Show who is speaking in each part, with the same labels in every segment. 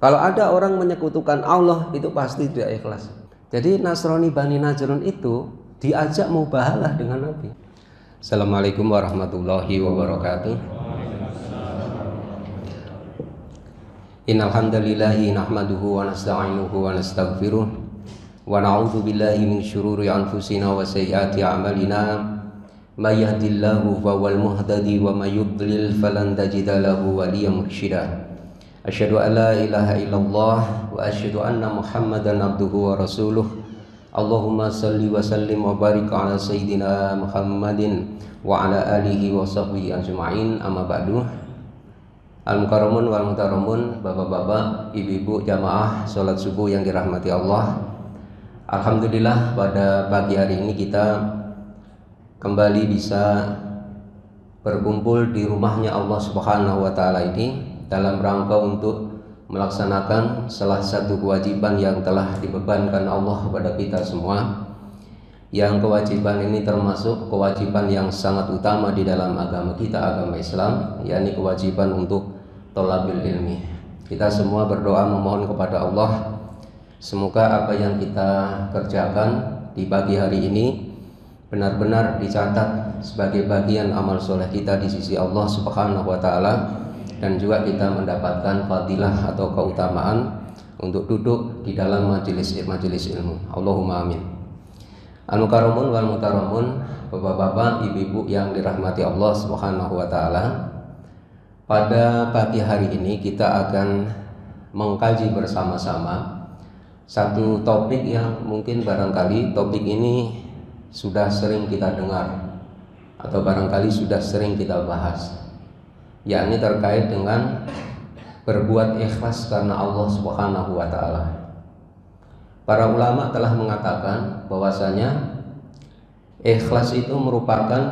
Speaker 1: Kalau ada orang menyekutukan Allah, itu pasti tidak ikhlas. Jadi Nasrani Bani Najran itu diajak mubahalah dengan Nabi. Assalamualaikum warahmatullahi wabarakatuh. Innal hamdalillahi nahmaduhu wa nasta'inuhu wa nastaghfiruh wa na'udzu billahi min syururi anfusina wa sayyiati a'malina. May yahdihillahu fahuwal muhtadi wa may yudlil falan tajida lahu waliyyan mursyida. Asyhadu an la ilaha illallah wa asyhadu anna Muhammadan abduhu wa rasuluh. Allahumma salli wa sallim wa barik ala sayyidina Muhammadin wa ala alihi wa sahbihi ajma'in. Amma ba'du. Al-mukarramun wal mutaramun, bapak-bapak, ibu-ibu jamaah salat subuh yang dirahmati Allah. Alhamdulillah pada pagi hari ini kita kembali bisa berkumpul di rumahnya Allah Subhanahu wa taala ini dalam rangka untuk melaksanakan salah satu kewajiban yang telah dibebankan Allah kepada kita semua. Yang kewajiban ini termasuk kewajiban yang sangat utama di dalam agama kita, agama Islam, yakni kewajiban untuk thalabil ilmi. Kita semua berdoa memohon kepada Allah, semoga apa yang kita kerjakan di pagi hari ini benar-benar dicatat sebagai bagian amal soleh kita di sisi Allah Subhanahu wa taala, dan juga kita mendapatkan fadilah atau keutamaan untuk duduk di dalam majelis ilmu. Allahumma amin. Al-mukarramun wal mutaramun, bapak-bapak, ibu-ibu yang dirahmati Allah Subhanahu wa taala. Pada pagi hari ini kita akan mengkaji bersama-sama satu topik yang mungkin barangkali topik ini sudah sering kita dengar atau barangkali sudah sering kita bahas, yakni terkait dengan berbuat ikhlas karena Allah Subhanahu wa taala. Para ulama telah mengatakan bahwasanya ikhlas itu merupakan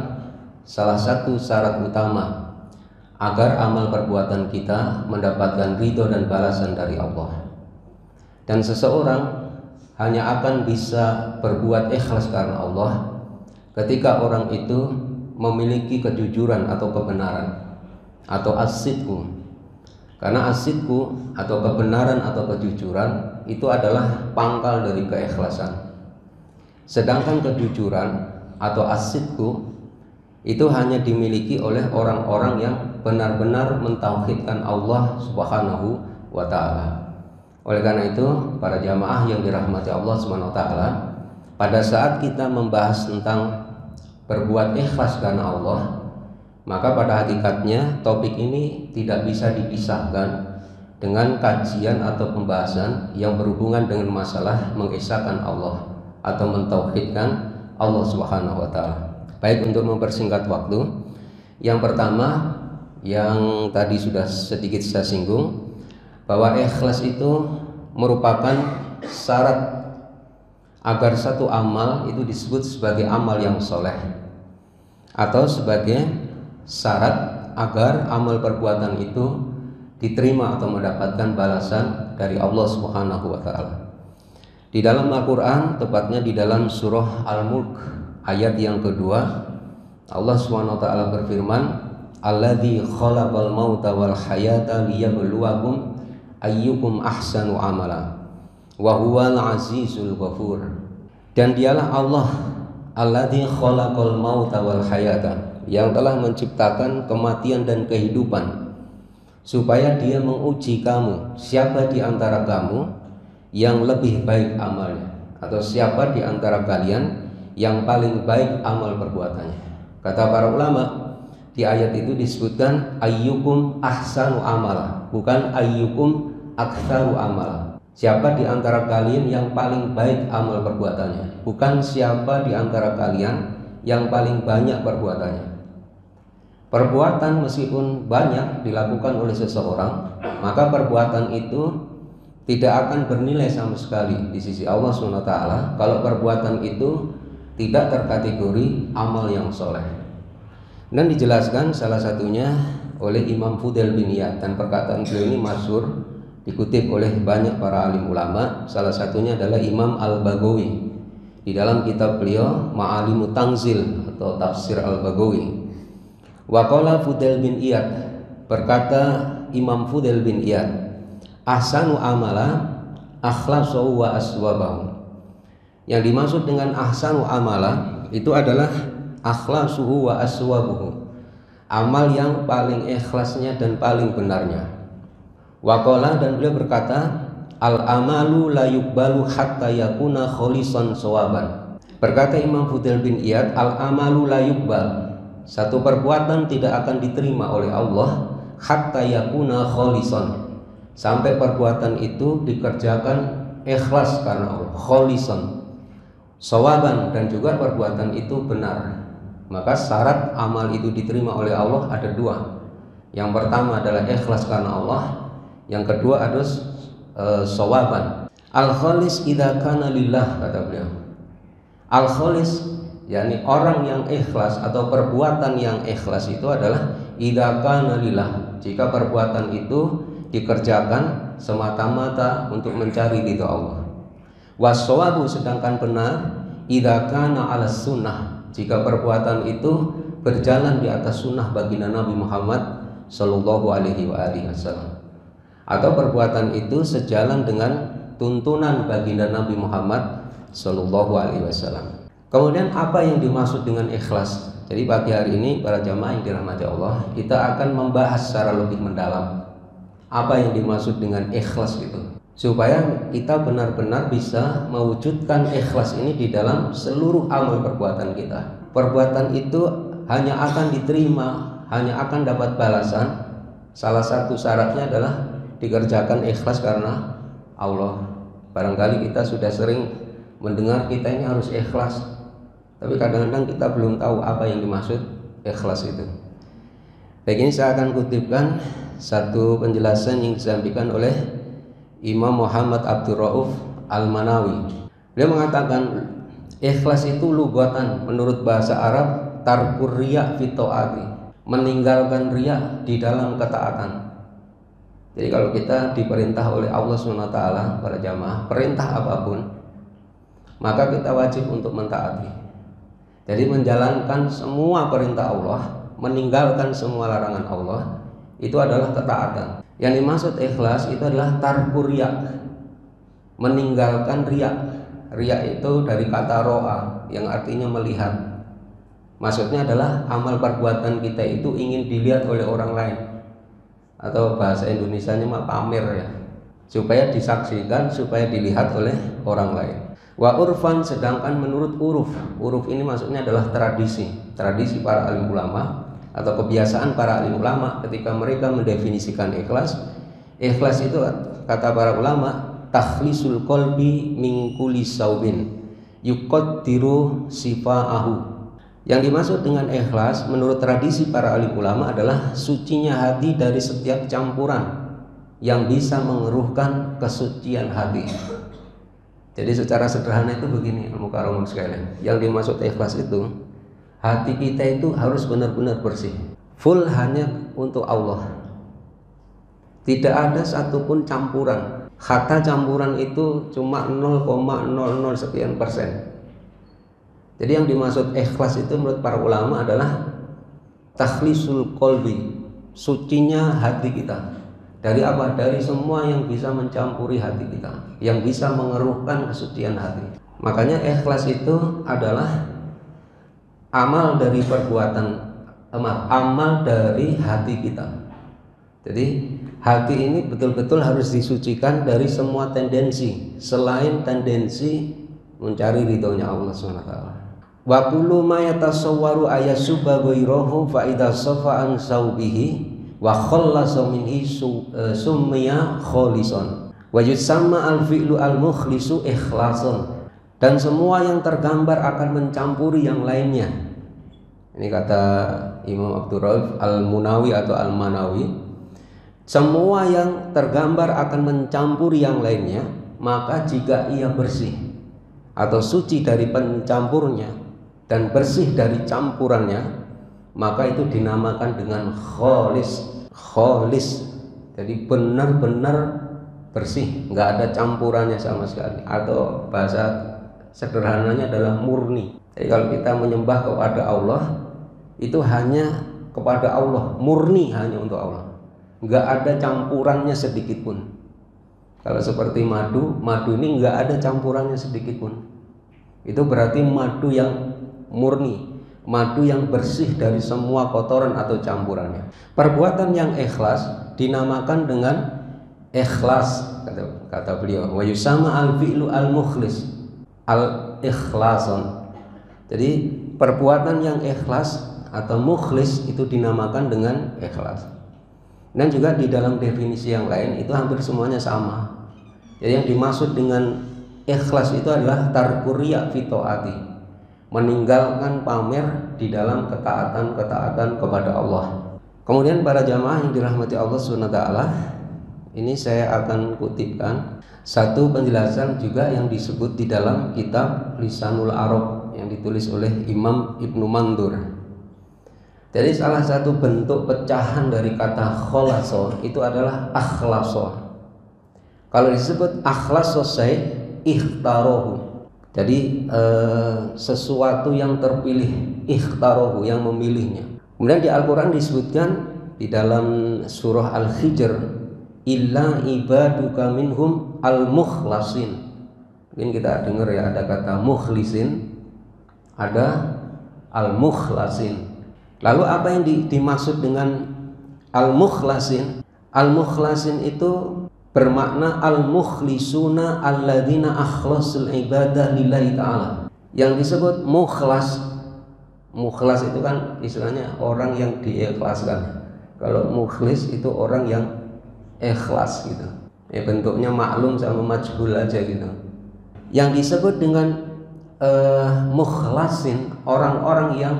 Speaker 1: salah satu syarat utama agar amal perbuatan kita mendapatkan ridho dan balasan dari Allah. Dan seseorang hanya akan bisa berbuat ikhlas karena Allah ketika orang itu memiliki kejujuran atau kebenaran atau as-sidqu. Karena as-sidqu atau kebenaran atau kejujuran itu adalah pangkal dari keikhlasan. Sedangkan kejujuran atau as-sidqu itu hanya dimiliki oleh orang-orang yang benar-benar mentauhidkan Allah Subhanahu wa taala. Oleh karena itu, para jamaah yang dirahmati Allah Subhanahu wa taala, pada saat kita membahas tentang berbuat ikhlas karena Allah, maka pada hakikatnya topik ini tidak bisa dipisahkan dengan kajian atau pembahasan yang berhubungan dengan masalah mengesahkan Allah atau mentauhidkan Allah Subhanahu wa taala. Baik, untuk mempersingkat waktu, yang pertama yang tadi sudah sedikit saya singgung, bahwa ikhlas itu merupakan syarat agar satu amal itu disebut sebagai amal yang soleh, atau sebagai syarat agar amal perbuatan itu diterima atau mendapatkan balasan dari Allah Subhanahu wa taala. Di dalam Al-Qur'an, tepatnya di dalam surah Al-Mulk ayat yang kedua, Allah Subhanahu wa taala berfirman, "Alladzi khalaqal mauta wal hayata liyabluwakum ayyukum ahsanu amala wa huwal azizul ghafur." Dan dialah Allah alladzi khalaqal mauta wal hayata, yang telah menciptakan kematian dan kehidupan, supaya Dia menguji kamu, siapa di antara kamu yang lebih baik amalnya, atau siapa di antara kalian yang paling baik amal perbuatannya. Kata para ulama, di ayat itu disebutkan ayyukum ahsanu amala, bukan ayyukum aktsaru amala. Siapa di antara kalian yang paling baik amal perbuatannya, bukan siapa di antara kalian yang paling banyak perbuatannya. Perbuatan meskipun banyak dilakukan oleh seseorang, maka perbuatan itu tidak akan bernilai sama sekali di sisi Allah SWT kalau perbuatan itu tidak terkategori amal yang soleh. Dan dijelaskan salah satunya oleh Imam Fudail bin Iyad, dan perkataan beliau ini masyhur, dikutip oleh banyak para alim ulama. Salah satunya adalah Imam Al-Baghawi di dalam kitab beliau Ma'alimut Tanzil atau Tafsir Al-Baghawi. Wa qala Fudail bin Iyad, berkata Imam Fudail bin Iyad, Ahsanu amala akhlasahu wa aswabahu. Yang dimaksud dengan ahsanu amala itu adalah akhlasuhu wa aswabuhu, amal yang paling ikhlasnya dan paling benarnya. Waqala, dan beliau berkata, al amalu la yuqbalu hatta yakuna kholisan sawaban. Berkata Imam Fudail bin Iyad, al amalu la yuqbal, satu perbuatan tidak akan diterima oleh Allah hatta yakuna kholisan, sampai perbuatan itu dikerjakan ikhlas karena Allah, kholisan sawaban, dan juga perbuatan itu benar. Maka syarat amal itu diterima oleh Allah ada dua. Yang pertama adalah ikhlas karena Allah, yang kedua adalah sawaban. Al-khalis idza kana lillah, kata beliau. Al-khalis, yakni orang yang ikhlas atau perbuatan yang ikhlas itu adalah idza kana lillah, jika perbuatan itu dikerjakan semata-mata untuk mencari ridha Allah. Wassawabu, sedangkan benar, idza kana ala sunnah, jika perbuatan itu berjalan di atas sunnah baginda Nabi Muhammad sallallahu alaihi wasallam, atau perbuatan itu sejalan dengan tuntunan baginda Nabi Muhammad sallallahu alaihi wasallam. Kemudian apa yang dimaksud dengan ikhlas? Jadi pagi hari ini para jamaah yang dirahmati Allah, kita akan membahas secara lebih mendalam apa yang dimaksud dengan ikhlas itu, supaya kita benar-benar bisa mewujudkan ikhlas ini di dalam seluruh amal perbuatan kita. Perbuatan itu hanya akan diterima, hanya akan dapat balasan, salah satu syaratnya adalah dikerjakan ikhlas karena Allah. Barangkali kita sudah sering mendengar kita ini harus ikhlas, tapi kadang-kadang kita belum tahu apa yang dimaksud ikhlas itu. Baik, ini saya akan kutipkan satu penjelasan yang disampaikan oleh Imam Muhammad Abdul Rauf Al-Manawi. Beliau mengatakan ikhlas itu lugatan, menurut bahasa Arab, tarkur riya fi ta'ati, meninggalkan riya di dalam ketaatan. Jadi kalau kita diperintah oleh Allah SWT, para jamaah, perintah apapun, maka kita wajib untuk mentaati. Jadi menjalankan semua perintah Allah, meninggalkan semua larangan Allah, itu adalah ketaatan. Yang dimaksud ikhlas itu adalah tarkur riya, meninggalkan riya. Riya itu dari kata ro'a, yang artinya melihat. Maksudnya adalah amal perbuatan kita itu ingin dilihat oleh orang lain, atau bahasa Indonesianya mah pamer ya, supaya disaksikan, supaya dilihat oleh orang lain. Wa urfan, sedangkan menurut uruf ini maksudnya adalah tradisi para alim ulama atau kebiasaan para alim ulama ketika mereka mendefinisikan ikhlas. Ikhlas itu kata para ulama, takhlisul qalbi min kulli saubin yuqaddiru sifaahu. Yang dimaksud dengan ikhlas menurut tradisi para alim ulama adalah sucinya hati dari setiap campuran yang bisa mengeruhkan kesucian hati. Jadi secara sederhana itu begini, al-mukarramun sekalian, yang dimaksud ikhlas itu, hati kita itu harus benar-benar bersih, full hanya untuk Allah. Tidak ada satupun campuran. Kata campuran itu cuma 0,00 sekian persen. Jadi yang dimaksud ikhlas itu menurut para ulama adalah takhlisul qalbi, sucinya hati kita. Dari apa? Dari semua yang bisa mencampuri hati kita, yang bisa mengeruhkan kesucian hati. Makanya ikhlas itu adalah amal dari amal dari hati kita. Jadi hati ini betul-betul harus disucikan dari semua tendensi selain tendensi mencari ridhonya Allah SWT. Wa kullu ma yatasawwaru ayasuba ghairahu fa idza safa an saubihi wa khallasa minhi summiya khalisan wa yusamma al-fi'lu al-mukhlisu ikhlasan. Dan semua yang tergambar akan mencampuri yang lainnya. Ini kata Imam Abdul Rauf Al-Munawi atau Al-Manawi. Semua yang tergambar akan mencampuri yang lainnya, maka jika ia bersih atau suci dari pencampurnya dan bersih dari campurannya, maka itu dinamakan dengan khalis. Jadi benar-benar bersih, nggak ada campurannya sama sekali, atau bahasa sederhananya adalah murni. Jadi kalau kita menyembah kepada Allah, itu hanya kepada Allah, murni hanya untuk Allah, nggak ada campurannya sedikit pun. Kalau seperti madu ini nggak ada campurannya sedikit pun. Itu berarti madu yang murni, madu yang bersih dari semua kotoran atau campurannya. Perbuatan yang ikhlas dinamakan dengan ikhlas, kata beliau. Wa yusama al-fi'lu al-mukhlis, al-ikhlason. Jadi perbuatan yang ikhlas atau mukhlis itu dinamakan dengan ikhlas. Dan juga di dalam definisi yang lain itu hampir semuanya sama. Jadi yang dimaksud dengan ikhlas itu adalah tarkur riya fi taati, meninggalkan pamer di dalam ketaatan kepada Allah. Kemudian para jamaah yang dirahmati Allah Subhanahu wa taala, ini saya akan kutipkan satu penjelasan juga yang disebut di dalam kitab Lisanul Arab yang ditulis oleh Imam Ibnu Mandur. Jadi salah satu bentuk pecahan dari kata kholaso itu adalah akhlaso. Kalau disebut akhlaso saya ikhtarohu. Jadi sesuatu yang terpilih, ikhtarohu, yang memilihnya. Kemudian di Al-Quran disebutkan di dalam surah Al-Hijr, illa ibaduka minhum al-mukhlasin. Mungkin kita dengar ya, ada kata mukhlisin, ada al-mukhlasin. Lalu apa yang dimaksud dengan al-mukhlasin? Al-mukhlasin itu bermakna al-mukhlisuna alladzina akhlasul ibadah lillahi ta'ala. Yang disebut mukhlas, mukhlas itu kan istilahnya orang yang diikhlaskan. Kalau mukhlis itu orang yang ikhlas gitu. Bentuknya maklum sama majhul aja gitu. Yang disebut dengan mukhlasin, orang-orang yang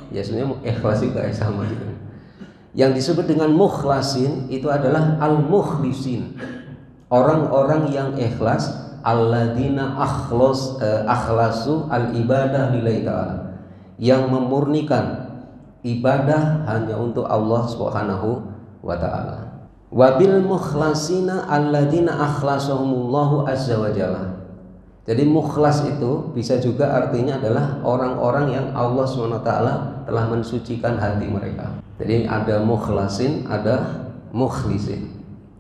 Speaker 1: ya sebenarnya ikhlas juga sama gitu. Yang disebut dengan mukhlasin itu adalah al-mukhlisin, orang-orang yang ikhlas, alladzina akhlasu al-ibadah lillahi ta'ala, yang memurnikan ibadah hanya untuk Allah Subhanahu wa taala. Wabil mukhlasina alladzina akhlasahumullahu azza wa jalla. Jadi mukhlas itu bisa juga artinya adalah orang-orang yang Allah SWT telah mensucikan hati mereka. Jadi ada mukhlasin, ada mukhlisin.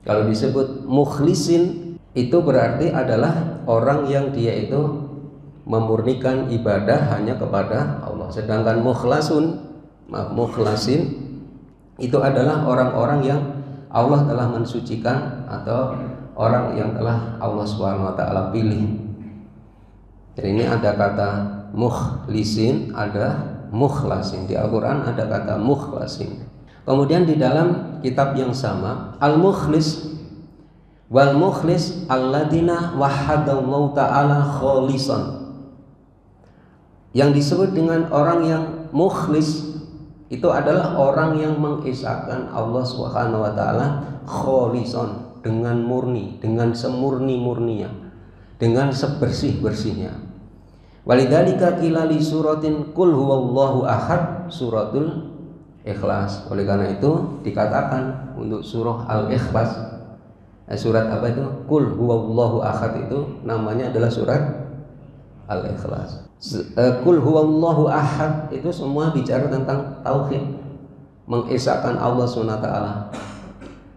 Speaker 1: Kalau disebut mukhlisin itu berarti adalah orang yang dia itu memurnikan ibadah hanya kepada Allah. Sedangkan mukhlasin itu adalah orang-orang yang Allah telah mensucikan atau orang yang telah Allah SWT pilih. Jadi ini ada kata mukhlisin, ada mukhlasin. Di Al-Quran ada kata mukhlasin. Kemudian di dalam kitab yang sama, al-mukhlis wal mukhlis alladzina wahadallahu ta'ala kholisan. Yang disebut dengan orang yang mukhlis itu adalah orang yang mengesahkan Allah Subhanahu wa taala kholisan, dengan murni, dengan semurni-murninya, dengan sebersih-bersihnya. Walidzalika qila li suratin qul huwallahu ahad, suratul Ikhlas. Oleh karena itu dikatakan untuk surah Al-Ikhlas, surat apa itu? Qul huwallahu ahad, itu namanya adalah surat Al-Ikhlas. Qul huwallahu ahad itu semua bicara tentang tauhid, mengesahkan Allah SWT.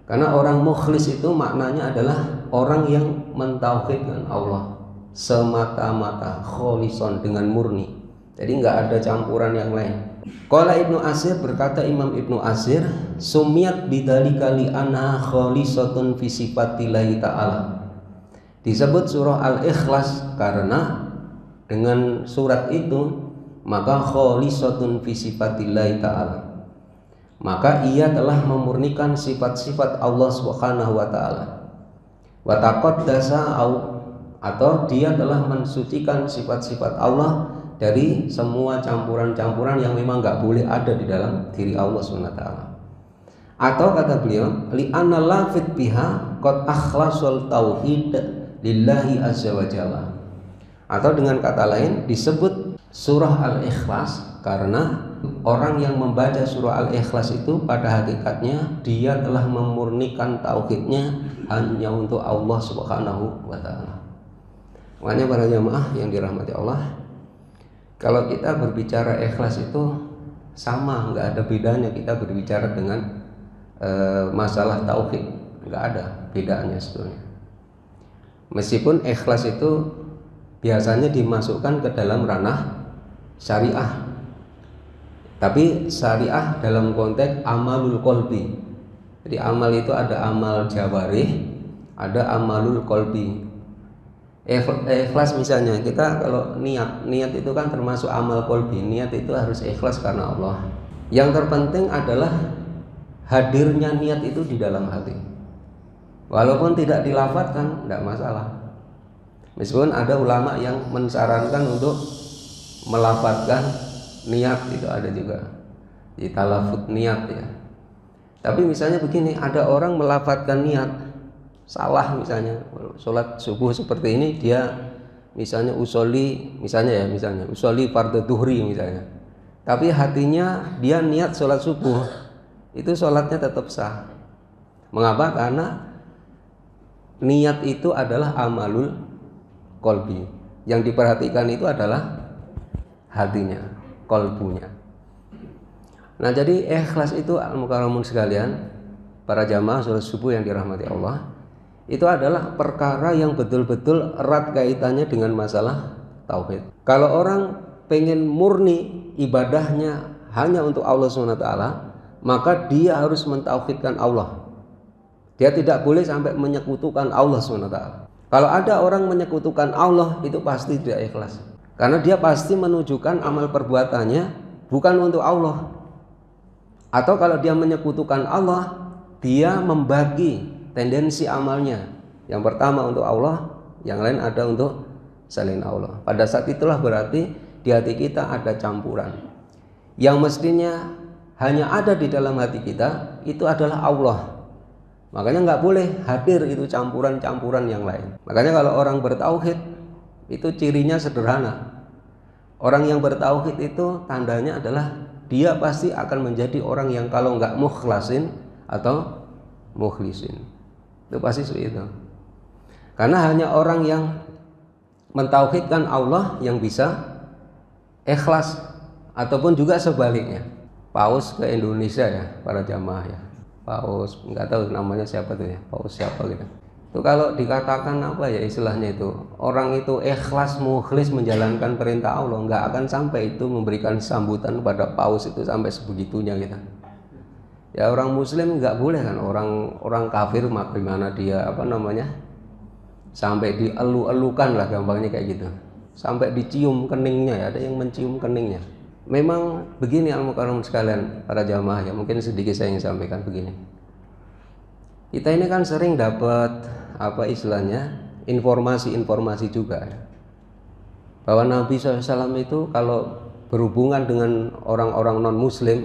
Speaker 1: Karena orang mukhlis itu maknanya adalah orang yang mentauhidkan Allah semata-mata, kholison, dengan murni. Jadi nggak ada campuran yang lain. Qala Ibnu Asir, berkata Imam Ibnu Asir, sumiyat bidzalika li anha kholisatun fi sifatillahi ta'ala. Disebut surah Al-Ikhlas karena dengan surat itu maka kholisatun fi sifatillahi ta'ala, maka ia telah memurnikan sifat-sifat Allah Subhanahu wa taala. Wa taqaddasa atau dia telah mensucikan sifat-sifat Allah dari semua campuran-campuran yang memang nggak boleh ada di dalam diri Allah SWT. Atau kata beliau, li'anna lafid biha qad akhlasul tauhid lillahi azza wa jalla. Atau dengan kata lain disebut surah Al-Ikhlas karena orang yang membaca surah Al-Ikhlas itu pada hakikatnya dia telah memurnikan tauhidnya hanya untuk Allah Subhanahu wa taala. Makanya para jamaah yang dirahmati Allah, kalau kita berbicara ikhlas itu sama, nggak ada bedanya kita berbicara dengan masalah tauhid, nggak ada bedanya sebetulnya. Meskipun ikhlas itu biasanya dimasukkan ke dalam ranah syariah, tapi syariah dalam konteks amalul qalbi. Jadi amal itu ada amal jawarih, ada amalul qalbi. Ikhlas misalnya, kita kalau niat itu kan termasuk amal qalbi. Niat itu harus ikhlas karena Allah. Yang terpenting adalah hadirnya niat itu di dalam hati. Walaupun tidak dilafadzkan, tidak masalah. Meskipun ada ulama yang mensarankan untuk melafadzkan niat, itu ada juga di talafut niat ya. Tapi misalnya begini, ada orang melafadzkan niat salah, misalnya sholat subuh seperti ini, dia misalnya usoli fardhu duhri misalnya, tapi hatinya dia niat sholat subuh, itu sholatnya tetap sah. Mengapa? Karena niat itu adalah amalul qalbi. Yang diperhatikan itu adalah hatinya, qalbunya. Nah, jadi ikhlas itu al-mukarramun sekalian, para jamaah sholat subuh yang dirahmati Allah, itu adalah perkara yang betul-betul erat kaitannya dengan masalah tauhid. Kalau orang pengen murni ibadahnya hanya untuk Allah SWT, maka dia harus mentauhidkan Allah. Dia tidak boleh sampai menyekutukan Allah SWT. Kalau ada orang menyekutukan Allah, itu pasti tidak ikhlas. Karena dia pasti menunjukkan amal perbuatannya bukan untuk Allah. Atau kalau dia menyekutukan Allah, dia membagi tendensi amalnya. Yang pertama untuk Allah, yang lain ada untuk selain Allah. Pada saat itulah berarti di hati kita ada campuran. Yang mestinya hanya ada di dalam hati kita, itu adalah Allah. Makanya nggak boleh hadir itu campuran-campuran yang lain. Makanya kalau orang bertauhid, itu cirinya sederhana. Orang yang bertauhid itu tandanya adalah dia pasti akan menjadi orang yang kalau nggak mukhlasin atau mukhlisin. Itu pasti seperti itu. Karena hanya orang yang mentauhidkan Allah yang bisa ikhlas, ataupun juga sebaliknya. Paus ke Indonesia ya, para jamaah ya. Paus, nggak tahu namanya siapa tuh ya, Paus siapa gitu. Itu kalau dikatakan apa ya istilahnya itu, orang itu ikhlas mukhlis menjalankan perintah Allah, nggak akan sampai itu memberikan sambutan pada Paus itu sampai sebegitunya gitu. Ya orang muslim nggak boleh kan, orang kafir bagaimana dia sampai dielu-elukan lah gampangnya kayak gitu, sampai dicium keningnya ya, ada yang mencium keningnya. Memang begini al-mukarram sekalian para jamaah ya, mungkin sedikit saya ingin sampaikan begini. Kita ini kan sering dapat informasi juga ya, bahwa Nabi SAW itu kalau berhubungan dengan orang-orang non muslim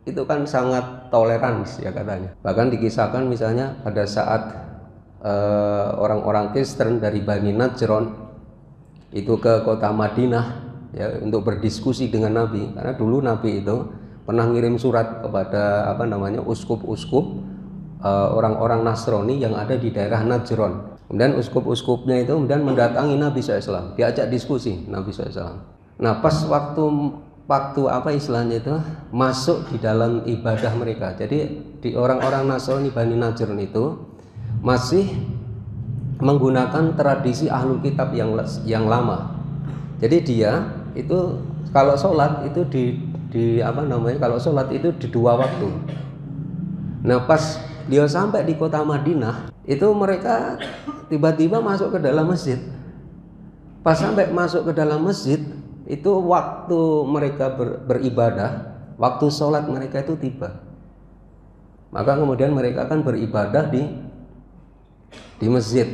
Speaker 1: itu kan sangat toleransi ya katanya. Bahkan dikisahkan misalnya pada saat orang-orang Kristen dari Bani Najron itu ke kota Madinah ya untuk berdiskusi dengan Nabi, karena dulu Nabi itu pernah ngirim surat kepada uskup-uskup orang-orang Nasrani yang ada di daerah Najron. Kemudian uskup-uskupnya itu kemudian mendatangi Nabi SAW, diajak diskusi Nabi SAW. Nah pas waktu itu masuk di dalam ibadah mereka. Jadi di orang-orang Nasrani Bani Najron itu masih menggunakan tradisi ahlul kitab yang lama. Jadi dia itu kalau sholat itu kalau sholat itu di 2 waktu. Nah pas dia sampai di kota Madinah, itu mereka tiba-tiba masuk ke dalam masjid. Pas sampai masuk ke dalam masjid, itu waktu mereka beribadah, waktu sholat mereka itu tiba. Maka kemudian mereka akan beribadah di masjid.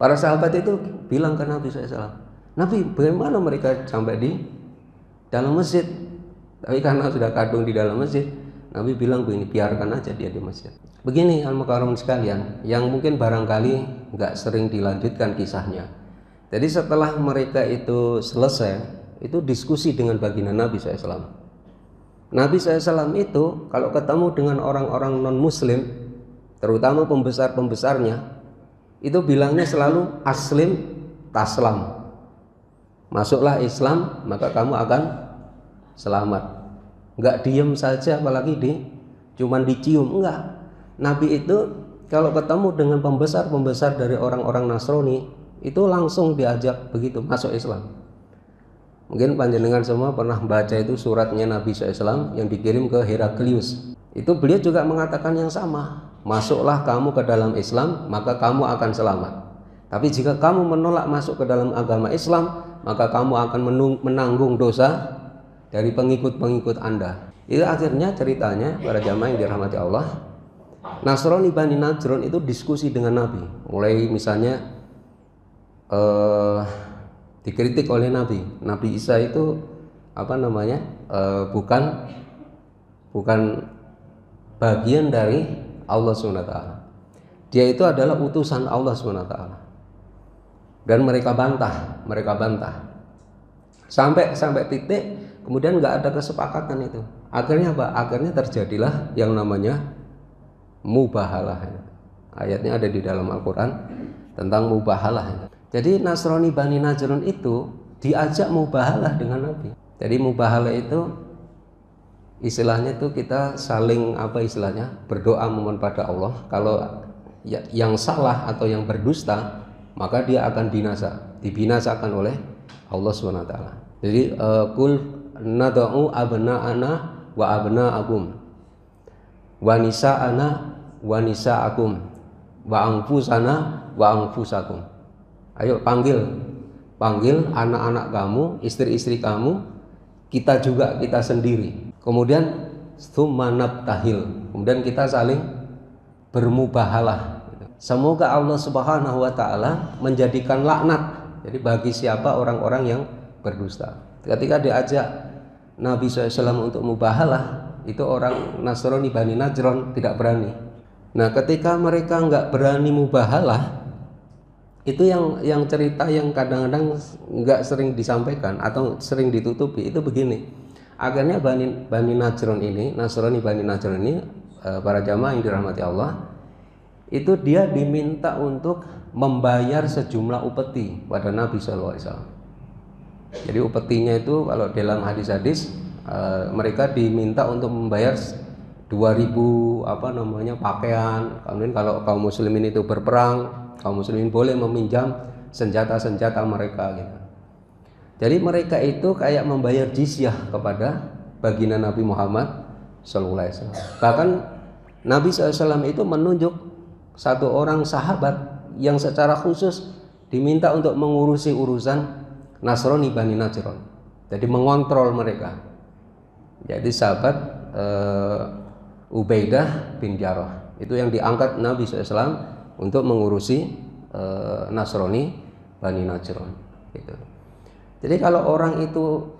Speaker 1: Para sahabat itu bilang ke Nabi SAW, Nabi, bagaimana mereka sampai di dalam masjid? Tapi karena sudah kadung di dalam masjid, Nabi bilang begini, biarkan aja dia di masjid. Begini al-mukarramun sekalian, yang mungkin barangkali nggak sering dilanjutkan kisahnya. Jadi setelah mereka itu selesai, itu diskusi dengan baginda Nabi SAW. Nabi SAW itu kalau ketemu dengan orang-orang non-muslim, terutama pembesar-pembesarnya, itu bilangnya selalu aslim taslam. Masuklah Islam, maka kamu akan selamat. Enggak diem saja, apalagi cuman dicium, enggak. Nabi itu kalau ketemu dengan pembesar-pembesar dari orang-orang Nasrani, itu langsung diajak begitu masuk Islam. Mungkin panjenengan semua pernah baca itu suratnya Nabi SAW yang dikirim ke Heraklius. Itu beliau juga mengatakan yang sama. Masuklah kamu ke dalam Islam, maka kamu akan selamat. Tapi jika kamu menolak masuk ke dalam agama Islam, maka kamu akan menanggung dosa dari pengikut-pengikut Anda. Itu akhirnya ceritanya, para jamaah yang dirahmati Allah, Nasrani Bani Najron itu diskusi dengan Nabi. Mulai misalnya dikritik oleh Nabi Isa itu bukan bagian dari Allah SWT. Dia itu adalah utusan Allah SWT. Dan mereka bantah sampai titik kemudian nggak ada kesepakatan itu. Akhirnya apa? Akhirnya terjadilah yang namanya mubahalah. Ayatnya ada di dalam Al-Quran tentang mubahalah. Jadi Nasrani Bani Najron itu diajak mubahalah dengan Nabi. Jadi mubahalah itu istilahnya itu kita saling berdoa memohon pada Allah. Kalau yang salah atau yang berdusta, maka dia akan dibinasakan oleh Allah SWT. Jadi kul nad'u abna'ana wa abna'akum wa nisa'ana wa nisa'akum wa anfusana wa anfusakum. Ayo panggil anak-anak kamu, istri-istri kamu, kita juga kita sendiri. Kemudian tsumma nabtahil. Kemudian kita saling bermubahalah. Semoga Allah Subhanahu wa taala menjadikan laknat jadi bagi siapa orang-orang yang berdusta. Ketika diajak Nabi SAW untuk mubahalah, itu orang Nasrani Bani Najron tidak berani. Nah, ketika mereka nggak berani mubahalah, itu yang cerita yang kadang-kadang nggak sering disampaikan atau sering ditutupi itu begini. Akhirnya Bani Najron ini, Nasrani Bani Najron ini, para jamaah yang dirahmati Allah, itu dia diminta untuk membayar sejumlah upeti pada Nabi SAW. Jadi upetinya itu kalau dalam hadis-hadis mereka diminta untuk membayar 2.000 pakaian. Kemudian kalau kaum muslimin itu berperang, kaum muslimin boleh meminjam senjata-senjata mereka gitu. Jadi mereka itu kayak membayar jizyah kepada baginda Nabi Muhammad SAW. Bahkan Nabi SAW itu menunjuk satu orang sahabat yang secara khusus diminta untuk mengurusi urusan Nasrani Bani Najron. Jadi mengontrol mereka. Jadi sahabat Ubaidah bin Jarrah itu yang diangkat Nabi SAW untuk mengurusi Nasrani Bani Najron. Gitu. Jadi kalau orang itu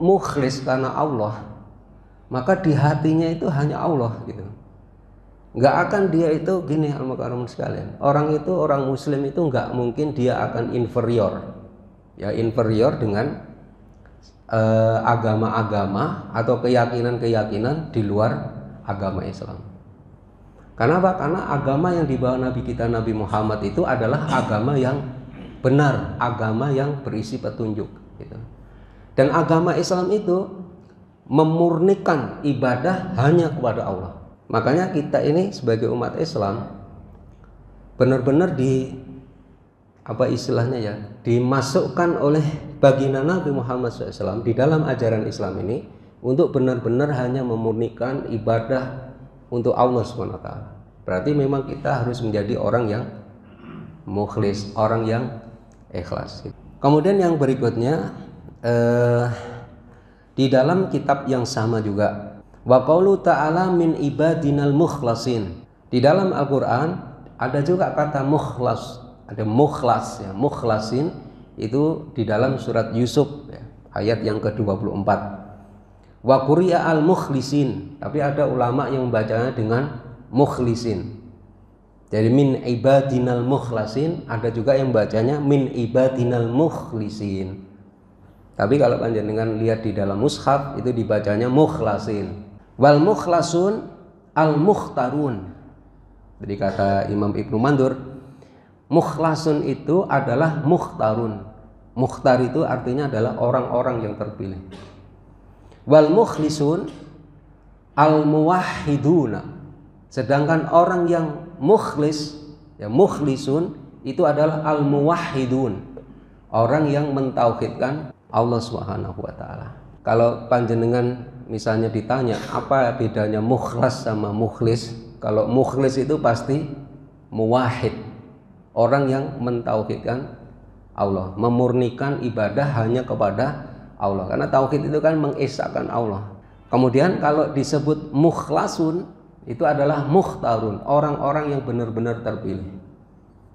Speaker 1: mukhlis karena Allah, maka di hatinya itu hanya Allah gitu. Nggak akan dia itu gini al-mukarramun sekalian. Orang muslim itu nggak mungkin dia akan inferior dengan agama-agama atau keyakinan-keyakinan di luar agama Islam. Kenapa? Karena agama yang dibawa Nabi kita Nabi Muhammad itu adalah agama yang benar, agama yang berisi petunjuk gitu. Dan agama Islam itu memurnikan ibadah hanya kepada Allah. Makanya kita ini sebagai umat Islam benar-benar dimasukkan oleh baginda Nabi Muhammad SAW di dalam ajaran Islam ini untuk benar-benar hanya memurnikan ibadah untuk Allah SWT. Berarti memang kita harus menjadi orang yang mukhlis, orang yang ikhlas. Kemudian yang berikutnya di dalam kitab yang sama juga, wa qaulu ta'ala min ibadinal mukhlasin. Di dalam Al-Qur'an ada juga kata mukhlas, ada mukhlas ya, mukhlasin itu di dalam surat Yusuf ya, ayat yang ke-24. Wa quri'a al-mukhlisin, tapi ada ulama yang membacanya dengan mukhlisin. Jadi min ibadinal mukhlasin, ada juga yang bacanya min ibadinal mukhlisin. Tapi kalau panjenengan lihat di dalam mushaf itu dibacanya mukhlasin. Wal mukhlasun al mukhtarun. Jadi kata Imam Ibnu Mandur, mukhlasun itu adalah mukhtarun. Mukhtar itu artinya adalah orang-orang yang terpilih. Wal mukhlisun al muwahhiduna. Sedangkan orang yang mukhlis, ya mukhlisun itu adalah al-muwahhidun, orang yang mentauhidkan Allah Subhanahu wa taala. Kalau panjenengan misalnya ditanya apa bedanya mukhlas sama mukhlis, kalau mukhlis itu pasti muwahhid, orang yang mentauhidkan Allah, memurnikan ibadah hanya kepada Allah, karena tauhid itu kan mengesahkan Allah. Kemudian kalau disebut mukhlasun itu adalah mukhtarun, orang-orang yang benar-benar terpilih.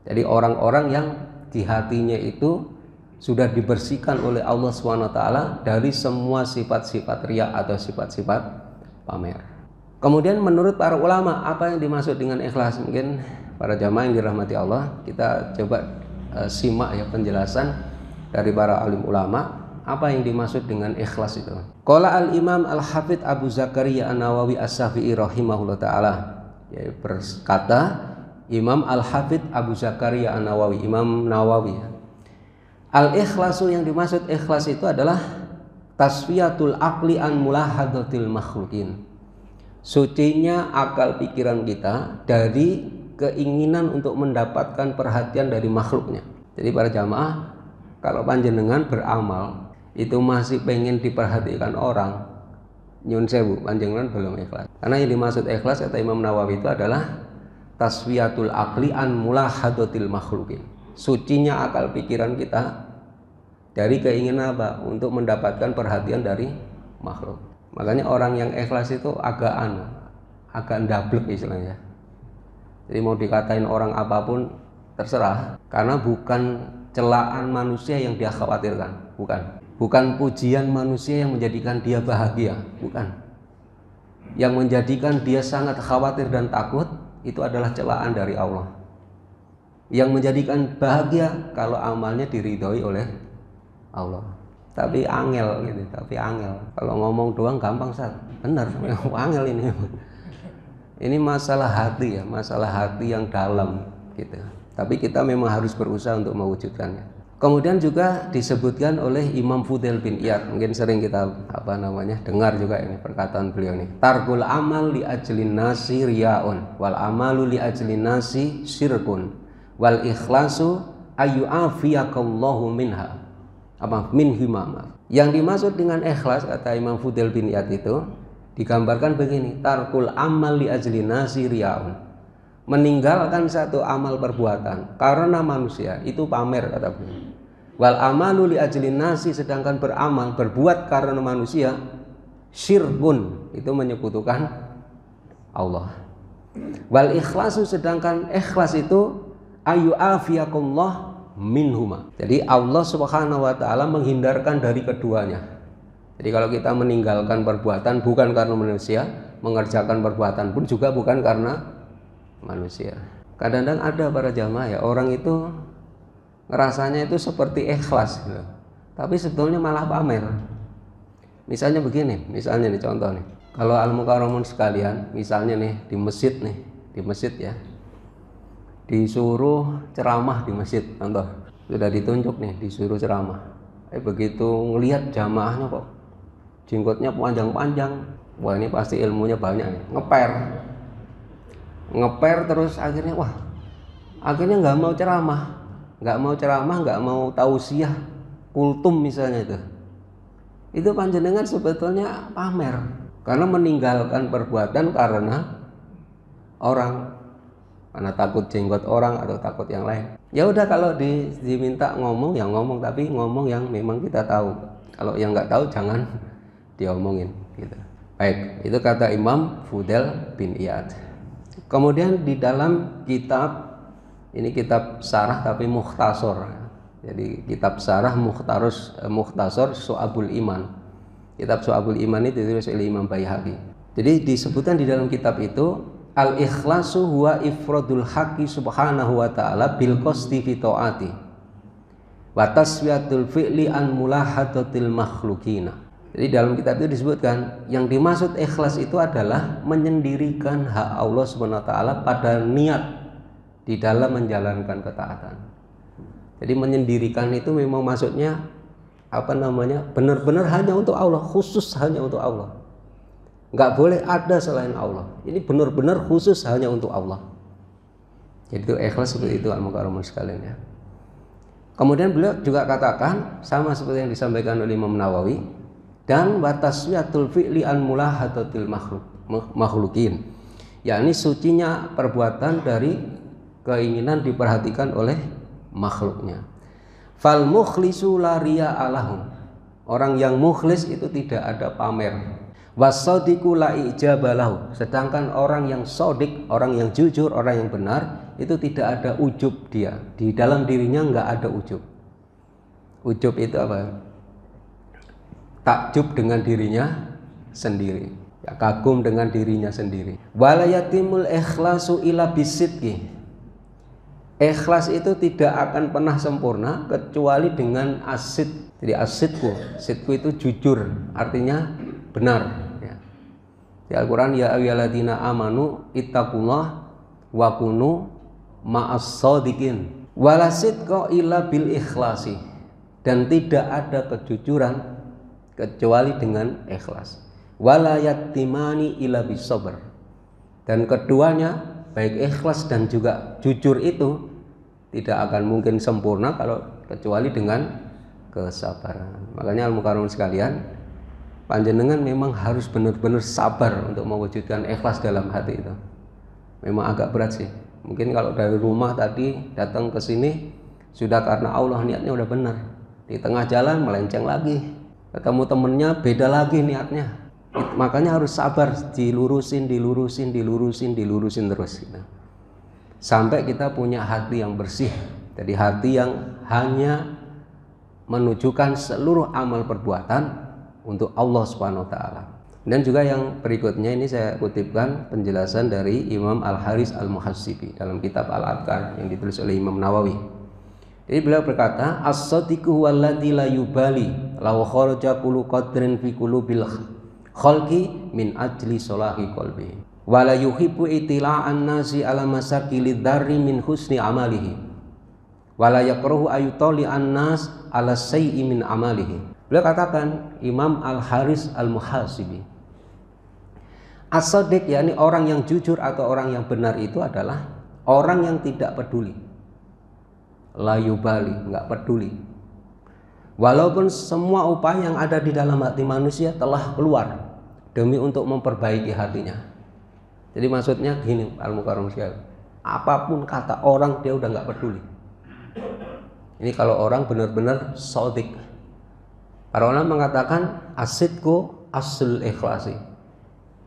Speaker 1: Jadi orang-orang yang di hatinya itu sudah dibersihkan oleh Allah SWT dari semua sifat-sifat riya atau sifat-sifat pamer. Kemudian menurut para ulama apa yang dimaksud dengan ikhlas? Mungkin para jamaah yang dirahmati Allah, kita coba simak ya penjelasan dari para alim ulama apa yang dimaksud dengan ikhlas itu. Qala al-Imam Al-Hafidz Abu Zakaria An-Nawawi As-Syafi'i rahimahullah taala, ya, berkata Imam Al-Hafidz Abu Zakaria An-Nawawi, Imam Nawawi, al-ikhlasu yang dimaksud ikhlas itu adalah tasfiyatul aqli an mulahadatil makhlukin, sucinya akal pikiran kita dari keinginan untuk mendapatkan perhatian dari makhluknya. Jadi para jamaah, kalau panjenengan beramal itu masih pengen diperhatikan orang, nyun sewu, panjenengan belum ikhlas. Karena yang dimaksud ikhlas kata Imam Nawawi itu adalah tasfiyatul aqli an mulahadatil makhlukin, sucinya akal pikiran kita dari keinginan apa? Untuk mendapatkan perhatian dari makhluk. Makanya orang yang ikhlas itu agak ndablek istilahnya. Jadi mau dikatain orang apapun terserah, karena bukan celaan manusia yang dia khawatirkan, bukan pujian manusia yang menjadikan dia bahagia, bukan. Yang menjadikan dia sangat khawatir dan takut itu adalah celaan dari Allah. Yang menjadikan bahagia kalau amalnya diridhoi oleh Allah. Tapi angel gitu, kalau ngomong doang gampang Ustaz, benar, angel ini. Ini masalah hati ya, masalah hati yang dalam gitu. Tapi kita memang harus berusaha untuk mewujudkannya. Kemudian juga disebutkan oleh Imam Fudail bin Iyad, mungkin sering kita dengar juga ini perkataan beliau ini. Tarkul amal li ajlin nasi riyaun wal amalu li ajlin nasi syirkun wal ikhlasu ayyu'afiyakallahu minha. Yang dimaksud dengan ikhlas kata Imam Fudail bin Iyad itu digambarkan begini, tarkul amal li ajlin nasi riyaun, meninggalkan satu amal perbuatan karena manusia itu pamer kata beliau. Wal amalu li ajlin nasi, sedangkan beramal berbuat karena manusia syirkun, itu menyekutukan Allah. Wal ikhlasu, sedangkan ikhlas itu ayyu'afiyakullah minhuma. Jadi Allah Subhanahu wa taala menghindarkan dari keduanya. Jadi kalau kita meninggalkan perbuatan bukan karena manusia, mengerjakan perbuatan pun juga bukan karena manusia. Kadang-kadang ada para jamaah ya, orang itu ngerasanya itu seperti ikhlas gitu, tapi sebetulnya malah pamer. Misalnya begini, misalnya nih contoh nih, kalau al-mukarramun sekalian, misalnya nih di masjid ya, disuruh ceramah di masjid, contoh sudah ditunjuk nih disuruh ceramah, begitu ngelihat jamaahnya kok jenggotnya panjang-panjang, wah ini pasti ilmunya banyak nih, ngeper terus akhirnya nggak mau ceramah, nggak mau tausiah kultum misalnya, itu panjenengan sebetulnya pamer karena meninggalkan perbuatan karena orang, karena takut jenggot orang atau takut yang lain. Ya udah, kalau diminta ngomong ya ngomong, tapi ngomong yang memang kita tahu. Kalau yang nggak tahu jangan diomongin gitu. Baik, itu kata Imam Fudail bin Iyad. Kemudian di dalam kitab ini, kitab sarah tapi mukhtasar. Jadi kitab sarah mukhtasar Syu'abul Iman. Kitab Syu'abul Iman itu ditulis oleh Imam Baihaqi. Jadi disebutkan di dalam kitab itu, al-ikhlasu huwa ifradul haqqi subhanahu wa ta'ala bil qasdi fi ta'ati wa taswiyatul fi'li an mulahadatil makhlukina. Jadi dalam kitab itu disebutkan yang dimaksud ikhlas itu adalah menyendirikan hak Allah SWT pada niat di dalam menjalankan ketaatan. Jadi menyendirikan itu memang maksudnya benar-benar hanya untuk Allah, khusus hanya untuk Allah. Nggak boleh ada selain Allah. Ini benar-benar khusus hanya untuk Allah. Jadi itu ikhlas seperti itu al-mukarramun sekalian ya. Kemudian beliau juga katakan sama seperti yang disampaikan oleh Imam Nawawi, dan wataswiyatul fi'li an mulahadatil makhlukin, yakni sucinya perbuatan dari keinginan diperhatikan oleh makhluknya. Fal mukhlisu la riya'alahum, orang yang mukhlis itu tidak ada pamer. Wasadiqu la ijabalahu, sedangkan orang yang sodik, orang yang jujur, orang yang benar itu tidak ada ujub dia. Di dalam dirinya enggak ada ujub. Ujub itu apa? Takjub dengan dirinya sendiri, ya, kagum dengan dirinya sendiri. Wala yatimul ikhlasu ila bisidqi, ikhlas itu tidak akan pernah sempurna kecuali dengan asid. Jadi sidku itu jujur, artinya benar. Di Al-Quran, ya ayyuhalladzina amanu ittaqullah wa kunu ma'as shadiqin wala sidqa illa bil ikhlasi, dan tidak ada kejujuran kecuali dengan ikhlas. Wala yatimani illa bis sabr, dan keduanya baik ikhlas dan juga jujur itu tidak akan mungkin sempurna kalau kecuali dengan kesabaran. Makanya al-mukarramun sekalian, panjenengan memang harus benar-benar sabar untuk mewujudkan ikhlas dalam hati itu. Memang agak berat sih. Mungkin kalau dari rumah tadi datang ke sini sudah karena Allah, niatnya udah benar. Di tengah jalan melenceng lagi. Ketemu temennya beda lagi niatnya. Makanya harus sabar, dilurusin terus gitu. Sampai kita punya hati yang bersih. Jadi hati yang hanya menunjukkan seluruh amal perbuatan untuk Allah Subhanahu wa taala. Dan juga yang berikutnya ini saya kutipkan penjelasan dari Imam Al-Haris Al-Muhasibi dalam kitab Al-Adhkar yang ditulis oleh Imam Nawawi. Jadi beliau berkata, as-sadiqu huwallazi la yubali law kharaja kullu qadrin fi qulubil khalqi min ajli salahi qalbi wa la yuhibbu itila'an nasi ala masakilid dzarri min husni amalihi wa la yakrahu ayutali an-nas ala sayyi min amalihi. Beliau katakan, Imam Al-Haris Al-Muhasibi, as-sadiq, yakni orang yang jujur atau orang yang benar itu adalah orang yang tidak peduli, la yubali, enggak peduli, walaupun semua upaya yang ada di dalam hati manusia telah keluar demi untuk memperbaiki hatinya. Jadi maksudnya gini al-mukarram sekalian, apapun kata orang dia udah enggak peduli. Ini kalau orang benar-benar shadiq. Para ulama mengatakan asidku asul ikhlasi,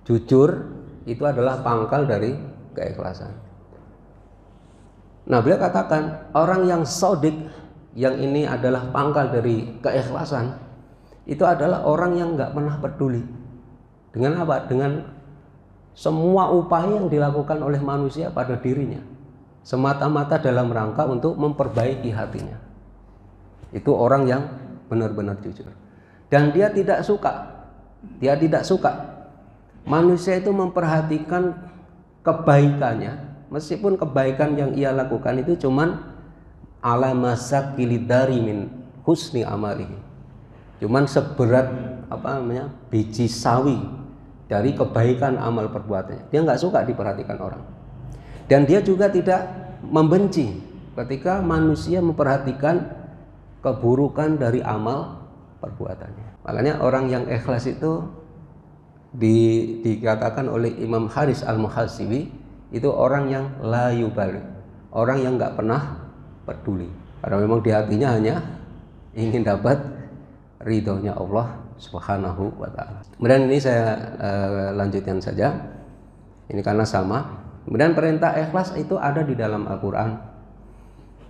Speaker 1: jujur itu adalah pangkal dari keikhlasan. Nah, beliau katakan orang yang shadiq, yang ini adalah pangkal dari keikhlasan, itu adalah orang yang nggak pernah peduli dengan apa? Dengan semua upaya yang dilakukan oleh manusia pada dirinya, semata-mata dalam rangka untuk memperbaiki hatinya. Itu orang yang benar-benar jujur. Dan dia tidak suka manusia itu memperhatikan kebaikannya, meskipun kebaikan yang ia lakukan itu cuman ala masakilid dari min husni amalihi, cuman seberat biji sawi dari kebaikan amal perbuatannya. Dia nggak suka diperhatikan orang, dan dia juga tidak membenci ketika manusia memperhatikan keburukan dari amal perbuatannya. Makanya orang yang ikhlas itu dikatakan oleh Imam Haris Al-Muhasibi itu orang yang la yubali, orang yang nggak pernah peduli, karena memang di hatinya hanya ingin dapat ridhonya Allah Subhanahu wa ta'ala. Kemudian ini saya lanjutkan saja, ini karena sama. Kemudian perintah ikhlas itu ada di dalam Al-Quran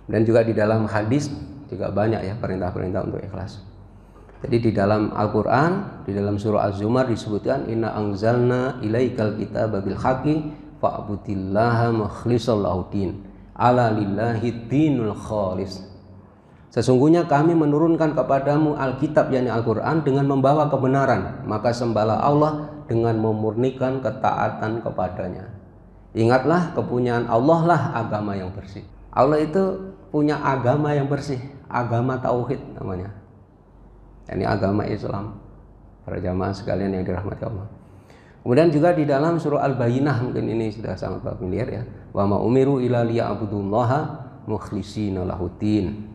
Speaker 1: dan juga di dalam hadis juga banyak ya perintah-perintah untuk ikhlas. Jadi di dalam Al-Quran, di dalam surah Az-Zumar disebutkan inna anzalna ilaikal kitaba bil haqqi fa'budillaha mukhlishan lahuddin ala lillahi dinul khalis. Sesungguhnya kami menurunkan kepadamu Alkitab yakni Al-Quran dengan membawa kebenaran, maka sembahlah Allah dengan memurnikan ketaatan kepadanya. Ingatlah kepunyaan Allah lah agama yang bersih. Allah itu punya agama yang bersih, agama tauhid namanya. Ini agama Islam. Para jamaah sekalian yang dirahmati Allah. Kemudian juga di dalam surah Al-Bayyinah, mungkin ini sudah sangat familiar ya. Wa ma umiru illa liya'budullaha mukhlishina lahuddin.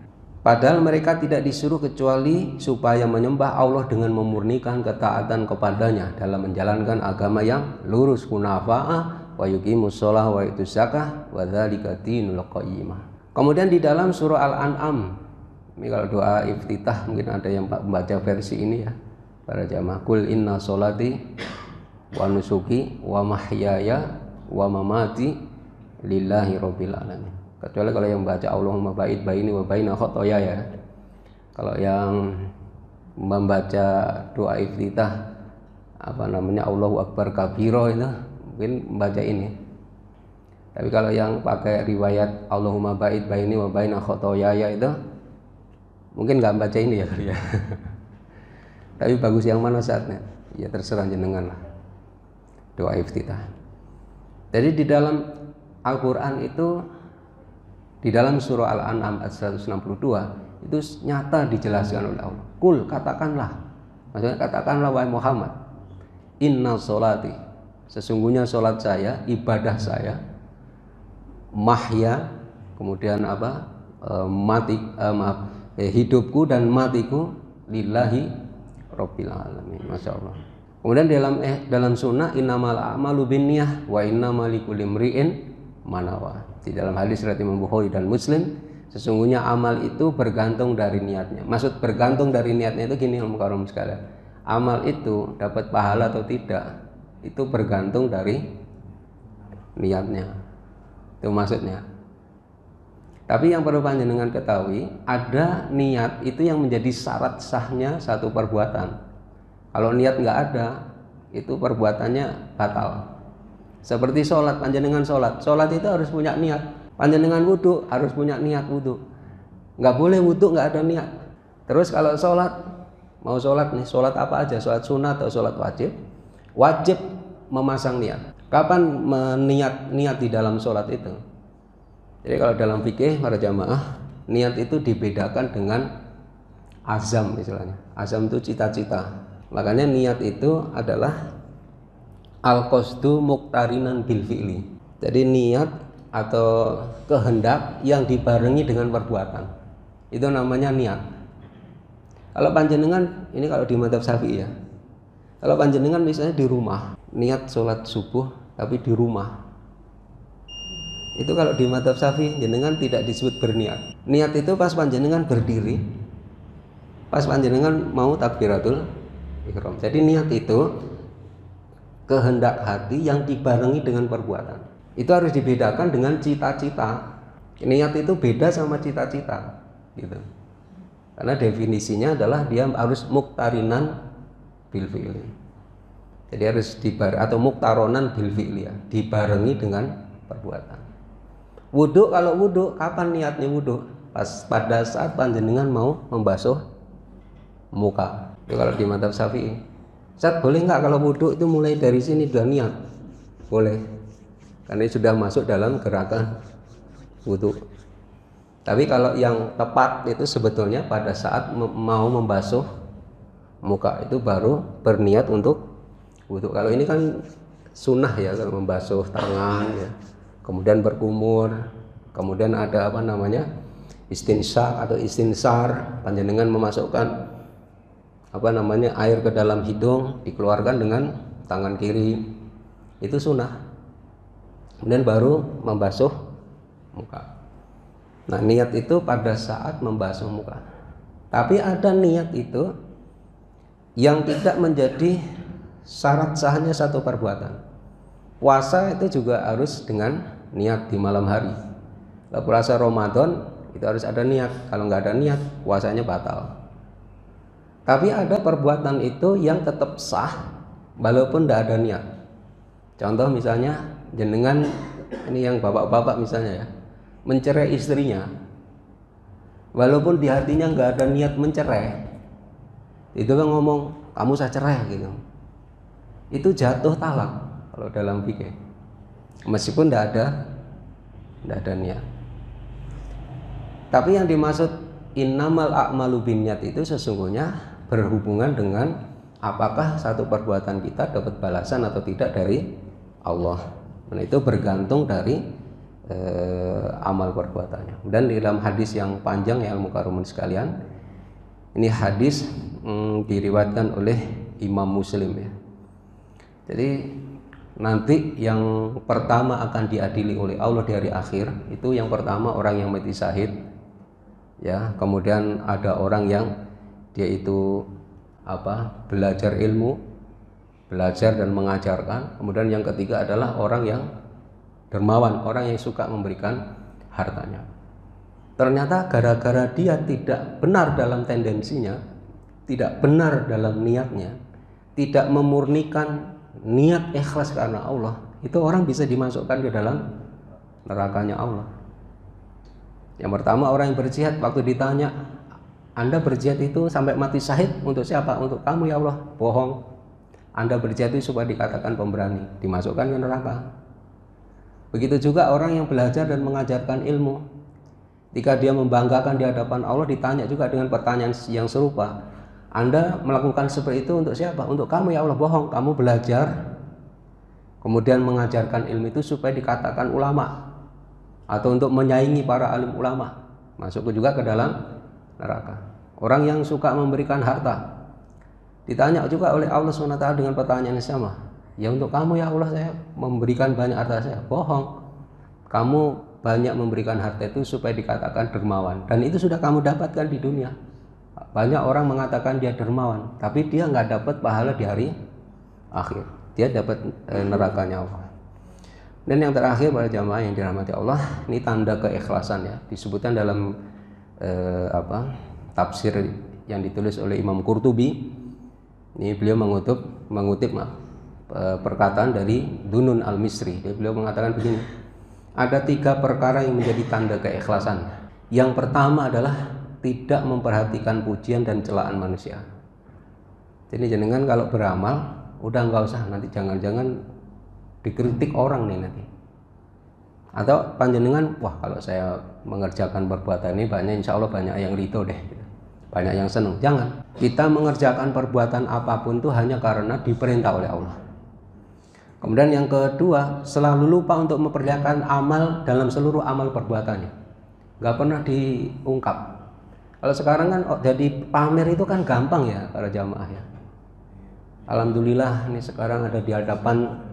Speaker 1: Padahal mereka tidak disuruh kecuali supaya menyembah Allah dengan memurnikan ketaatan kepadanya dalam menjalankan agama yang lurus, kunafa'ah wa yuqimus shalah wa yutuz zakah wa dzalika dinul qayyimah. Kemudian di dalam surah Al-An'am, ini kalau doa iftitah mungkin ada yang membaca versi ini ya para jamaah. Qul inna sholati wa nusuki wa mahyaya wa mamati lillahi rabbil alamin. Kecuali kalau yang baca Allahumma ba'id baini wa baina khotoya ya. Kalau yang membaca doa iftitah Allahu Akbar kabiro itu mungkin membaca ini. Tapi kalau yang pakai riwayat Allahumma ba'id baini wa baina khotoya itu mungkin nggak baca ini ya kali ya. Tapi bagus yang mana saatnya? Ya terserah jenengan lah. Doa iftitah. Jadi di dalam Al-Qur'an itu, di dalam surah Al-An'am ayat 162 itu nyata dijelaskan oleh Allah. Kul, katakanlah, maksudnya katakanlah wahai Muhammad, inna sholati, sesungguhnya sholat saya, ibadah saya, mahya, kemudian hidupku dan matiku lillahi rabbil alamin. Masya Allah. Kemudian dalam sunnah innamal a'malu binniyah wa innamal likulli imri'in manawa. Di dalam hadis riwayat Imam Bukhari dan Muslim, sesungguhnya amal itu bergantung dari niatnya. Maksud bergantung dari niatnya itu gini kaum sekalian. Amal itu dapat pahala atau tidak itu bergantung dari niatnya. Itu maksudnya. Tapi yang perlu panjenengan ketahui, ada niat itu yang menjadi syarat sahnya satu perbuatan. Kalau niat nggak ada, itu perbuatannya batal. Seperti sholat, panjenengan sholat itu harus punya niat. Panjenengan wudhu harus punya niat wudhu. Nggak boleh wudhu nggak ada niat. Terus kalau sholat, mau sholat nih, sholat apa aja, sholat sunat atau sholat wajib memasang niat. Kapan niat di dalam sholat itu? Jadi kalau dalam fikih para jamaah, niat itu dibedakan dengan azam misalnya. Azam itu cita-cita. Makanya niat itu adalah al-qasdu muqtarinan bil fi'li. Jadi niat atau kehendak yang dibarengi dengan perbuatan. Itu namanya niat. Kalau panjenengan, ini kalau di mazhab Syafi'i ya. Kalau panjenengan misalnya di rumah, niat sholat subuh tapi di rumah. Itu kalau di mazhab Syafi'i jenengan tidak disebut berniat. Niat itu pas panjenengan berdiri, pas panjenengan mau takbiratul ihram. Jadi niat itu kehendak hati yang dibarengi dengan perbuatan. Itu harus dibedakan dengan cita-cita. Niat itu beda sama cita-cita, gitu. Karena definisinya adalah dia harus muqtarinan bil fi'li. Jadi harus atau muqtaronan bil fi'li ya, dibarengi dengan perbuatan. Wudhu, kalau wudhu, kapan niatnya wudhu? Pada saat panjenengan mau membasuh muka. Itu kalau di mazhab Syafi'i. Ustaz, boleh nggak kalau wudhu itu mulai dari sini sudah niat? Boleh, karena sudah masuk dalam gerakan wudhu. Tapi kalau yang tepat itu sebetulnya pada saat mau membasuh muka itu baru berniat untuk wudhu. Kalau ini kan sunnah ya, kalau membasuh tangan ya, kemudian berkumur, kemudian ada istinsyak atau istinsar, panjenengan memasukkan air ke dalam hidung, dikeluarkan dengan tangan kiri. Itu sunnah. Kemudian baru membasuh muka. Nah, niat itu pada saat membasuh muka. Tapi ada niat itu yang tidak menjadi syarat sahnya satu perbuatan. Puasa itu juga harus dengan niat di malam hari. Kalau puasa Ramadan itu harus ada niat. Kalau nggak ada niat, puasanya batal. Tapi ada perbuatan itu yang tetap sah walaupun tidak ada niat. Contoh misalnya jenengan, ini yang bapak-bapak misalnya ya, mencerai istrinya, walaupun di hatinya nggak ada niat mencerai, itu kan ngomong kamu saya cerai gitu, itu jatuh talak kalau dalam fikih, meskipun tidak ada niat. Tapi yang dimaksud innamal a'malu binniyat itu sesungguhnya berhubungan dengan apakah satu perbuatan kita dapat balasan atau tidak dari Allah. Nah, itu bergantung dari amal perbuatannya. Dan di dalam hadis yang panjang ya al-mukarramun sekalian, ini hadis diriwayatkan oleh Imam Muslim ya. Jadi nanti yang pertama akan diadili oleh Allah di hari akhir itu yang pertama orang yang mati syahid ya, kemudian ada orang yang dia itu belajar ilmu, belajar dan mengajarkan, kemudian yang ketiga adalah orang yang dermawan, orang yang suka memberikan hartanya. Ternyata gara-gara dia tidak benar dalam tendensinya, tidak benar dalam niatnya, tidak memurnikan niat ikhlas karena Allah, itu orang bisa dimasukkan ke dalam nerakanya Allah. Yang pertama orang yang berjihad, waktu ditanya, Anda berjihad itu sampai mati syahid untuk siapa? Untuk kamu ya Allah. Bohong. Anda berjihad itu supaya dikatakan pemberani, dimasukkan ke neraka. Begitu juga orang yang belajar dan mengajarkan ilmu, ketika dia membanggakan di hadapan Allah, ditanya juga dengan pertanyaan yang serupa, Anda melakukan seperti itu untuk siapa? Untuk kamu ya Allah. Bohong. Kamu belajar kemudian mengajarkan ilmu itu supaya dikatakan ulama atau untuk menyaingi para alim ulama, masuk juga ke dalam neraka. Orang yang suka memberikan harta, ditanya juga oleh Allah SWT dengan pertanyaan yang sama, ya untuk kamu ya Allah saya memberikan banyak harta saya. Bohong. Kamu banyak memberikan harta itu supaya dikatakan dermawan, dan itu sudah kamu dapatkan di dunia. Banyak orang mengatakan dia dermawan, tapi dia nggak dapat pahala di hari akhir, dia dapat nerakanya Allah. Dan yang terakhir para jamaah yang dirahmati Allah, ini tanda keikhlasan ya, disebutkan dalam tafsir yang ditulis oleh Imam Qurtubi. Ini beliau mengutip perkataan dari Dunun al-Misri. Beliau mengatakan begini, ada 3 perkara yang menjadi tanda keikhlasan. Yang pertama adalah tidak memperhatikan pujian dan celaan manusia. Jadi jenengan kalau beramal udah nggak usah nanti jangan-jangan dikritik orang nih nanti, atau panjenengan wah kalau saya mengerjakan perbuatan ini banyak, insya Allah banyak yang ridho deh, banyak yang senang. Jangan, kita mengerjakan perbuatan apapun itu hanya karena diperintah oleh Allah. Kemudian yang kedua, selalu lupa untuk memperlihatkan amal dalam seluruh amal perbuatannya, nggak pernah diungkap. Kalau sekarang kan jadi pamer itu kan gampang ya para jamaah ya. Alhamdulillah ini sekarang ada di hadapan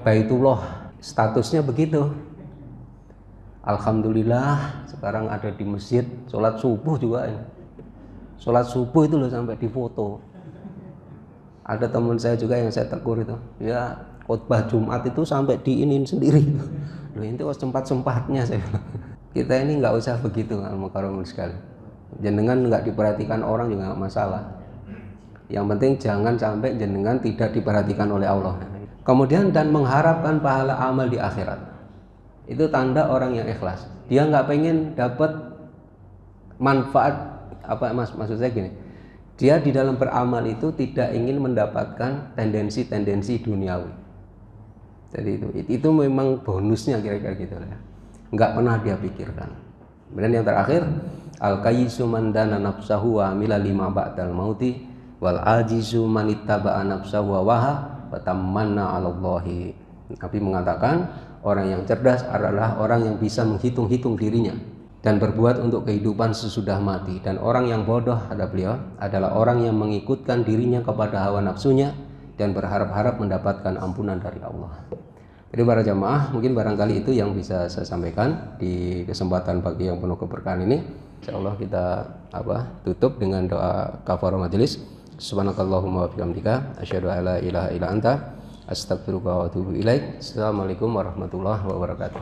Speaker 1: Baitullah, statusnya begitu. Alhamdulillah sekarang ada di masjid, sholat subuh juga ini. Sholat subuh itu loh sampai difoto. Ada teman saya juga yang saya tegur itu, ya khotbah Jumat itu sampai diinin sendiri. Loh itu sempat-sempatnya saya. Kita ini nggak usah begitu al-mukarramun sekali. Jenengan nggak diperhatikan orang juga nggak masalah. Yang penting jangan sampai jenengan tidak diperhatikan oleh Allah. Kemudian dan mengharapkan pahala amal di akhirat. Itu tanda orang yang ikhlas. Dia nggak pengen dapat manfaat maksud saya gini. Dia di dalam beramal itu tidak ingin mendapatkan tendensi-tendensi duniawi. Jadi itu memang bonusnya kira-kira gitu ya. Nggak pernah dia pikirkan. Kemudian yang terakhir, al-qayyisu man dana nafsahu wa amila lima ba'dal mauti wal ajizu man ittaba'a nafsahu wa waha fatamanna 'alallahi. Nabi mengatakan orang yang cerdas adalah orang yang bisa menghitung-hitung dirinya dan berbuat untuk kehidupan sesudah mati, dan orang yang bodoh, kata beliau, adalah orang yang mengikutkan dirinya kepada hawa nafsunya dan berharap-harap mendapatkan ampunan dari Allah. Jadi para jamaah, mungkin barangkali itu yang bisa saya sampaikan di kesempatan pagi yang penuh keberkahan ini. Insyaallah kita tutup dengan doa kafarah majelis. Subhanakallahumma wa bihamdika asyhadu an la ilaha illa anta astaghfiruka wa atubu ilaik. Assalamualaikum warahmatullahi wabarakatuh.